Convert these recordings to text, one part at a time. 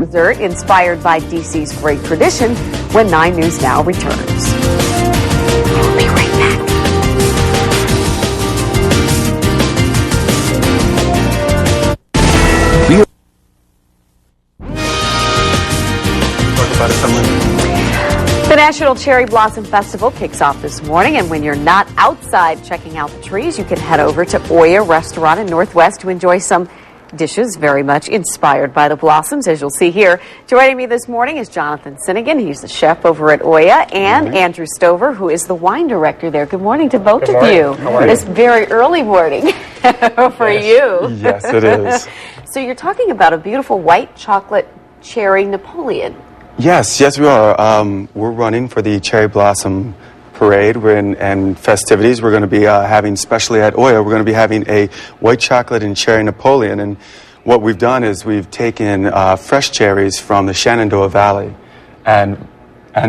dessert inspired by DC's great tradition when 9 News Now returns. We'll be right back. The National Cherry Blossom Festival kicks off this morning, and when you're not outside checking out the trees, you can head over to Oya Restaurant in Northwest to enjoy some dishes very much inspired by the blossoms, as you'll see here. Joining me this morning is Jonathan Sinnigan. He's the chef over at Oya, and Andrew Stover, who is the wine director there. Good morning to both of you. How are you? This very early morning for you. Yes, it is. So you're talking about a beautiful white chocolate cherry Napoleon. Yes, we are. We're running for the Cherry Blossom Parade and festivities. We're going to be having, especially at Oya, we're going to be having a white chocolate and cherry Napoleon. And what we've done is we've taken fresh cherries from the Shenandoah Valley, and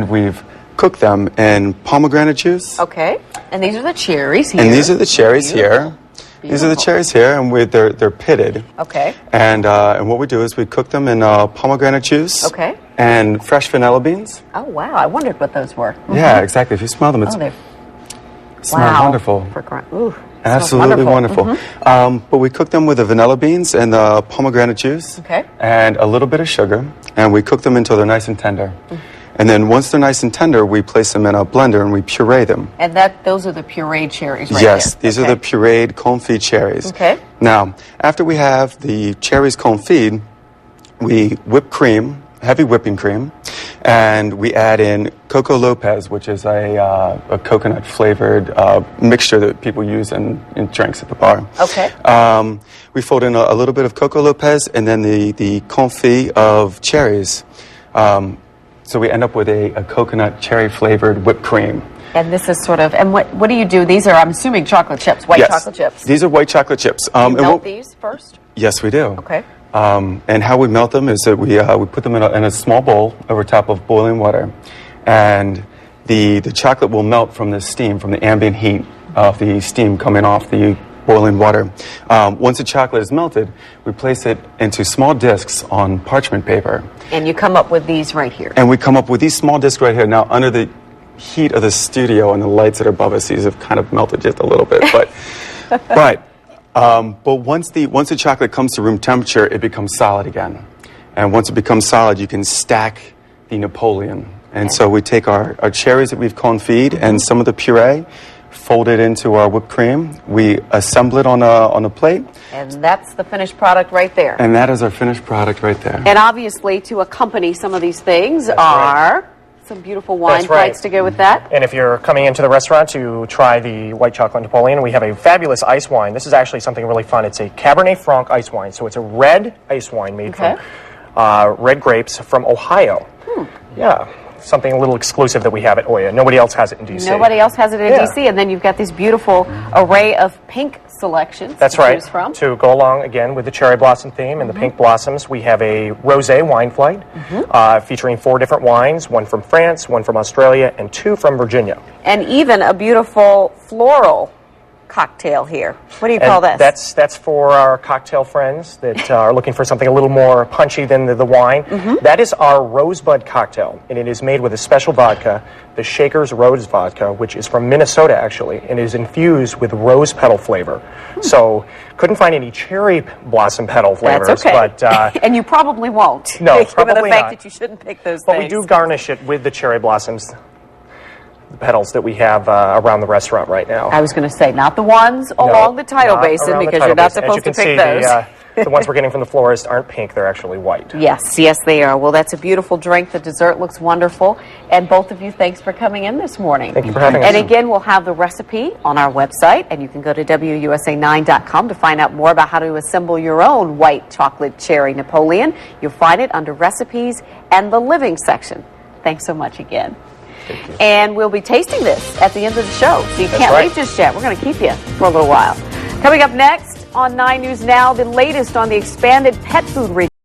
we've cooked them in pomegranate juice. Okay, and these are the cherries here. And these are the cherries here. These are the cherries here, and they're pitted. Okay. And what we do is we cook them in pomegranate juice. Okay. And fresh vanilla beans. Oh, wow. I wondered what those were. Yeah, exactly. If you smell them, it's smell wonderful. Ooh, absolutely wonderful. But we cook them with the vanilla beans and the pomegranate juice. Okay. And a little bit of sugar, and we cook them until they're nice and tender. And then once they're nice and tender, we place them in a blender and we puree them. And those are the pureed cherries right Yes, there. these are the pureed confit cherries. Okay. Now, after we have the cherries confit, we whip cream, heavy whipping cream, and we add in Coco Lopez, which is a coconut-flavored mixture that people use in drinks at the bar. Okay. We fold in a little bit of Coco Lopez and then the confit of cherries. So we end up with a coconut cherry-flavored whipped cream. And this is sort of, and what do you do? These are, I'm assuming, chocolate chips, white chocolate chips. These are white chocolate chips. You melt these first? Yes, we do. Okay. And how we melt them is that we put them in a small bowl over top of boiling water, and the chocolate will melt from the steam, from the ambient heat of the steam coming off the boiling water. Once the chocolate is melted, we place it into small discs on parchment paper. And you come up with these right here. And we come up with these small discs right here. Now, under the heat of the studio and the lights that are above us, these have kind of melted just a little bit, but once the chocolate comes to room temperature, it becomes solid again. And once it becomes solid, you can stack the Napoleon. And so we take our cherries that we've confit and some of the puree, fold it into our whipped cream. We assemble it on a plate. And that's the finished product right there. And that is our finished product right there. And obviously, to accompany some of these things are some beautiful wine flights to go with that. And if you're coming into the restaurant to try the white chocolate Napoleon, we have a fabulous ice wine. This is actually something really fun. It's a Cabernet Franc ice wine. So it's a red ice wine made from red grapes from Ohio. Yeah. Something a little exclusive that we have at Oya. Nobody else has it in D.C. Nobody else has it in D.C. And then you've got this beautiful array of pink selections That's to right. choose from. To go along, again, with the cherry blossom theme and the pink blossoms, we have a rosé wine flight featuring 4 different wines, 1 from France, 1 from Australia, and 2 from Virginia. And even a beautiful floral cocktail here. What do you call this? That's for our cocktail friends that are looking for something a little more punchy than the wine. That is our Rosebud cocktail, and it is made with a special vodka, the Shaker's Rose Vodka, which is from Minnesota, actually, and is infused with rose petal flavor. So, couldn't find any cherry blossom petal flavors. That's okay. But, and you probably won't. No, given probably the fact not. that you shouldn't pick those But things. we do garnish it with the cherry blossoms, the petals that we have around the restaurant right now. I was going to say, not the ones along the tidal basin, because you're not supposed to pick those. The ones we're getting from the florist aren't pink, they're actually white. Yes, they are. Well, that's a beautiful drink. The dessert looks wonderful. And both of you, thanks for coming in this morning. Thank you for having us. And again, we'll have the recipe on our website, and you can go to WUSA9.com to find out more about how to assemble your own white chocolate cherry Napoleon. You'll find it under recipes and the living section. Thanks so much again. And we'll be tasting this at the end of the show, so you can't leave just yet. We're going to keep you for a little while. Coming up next on 9 News Now, the latest on the expanded pet food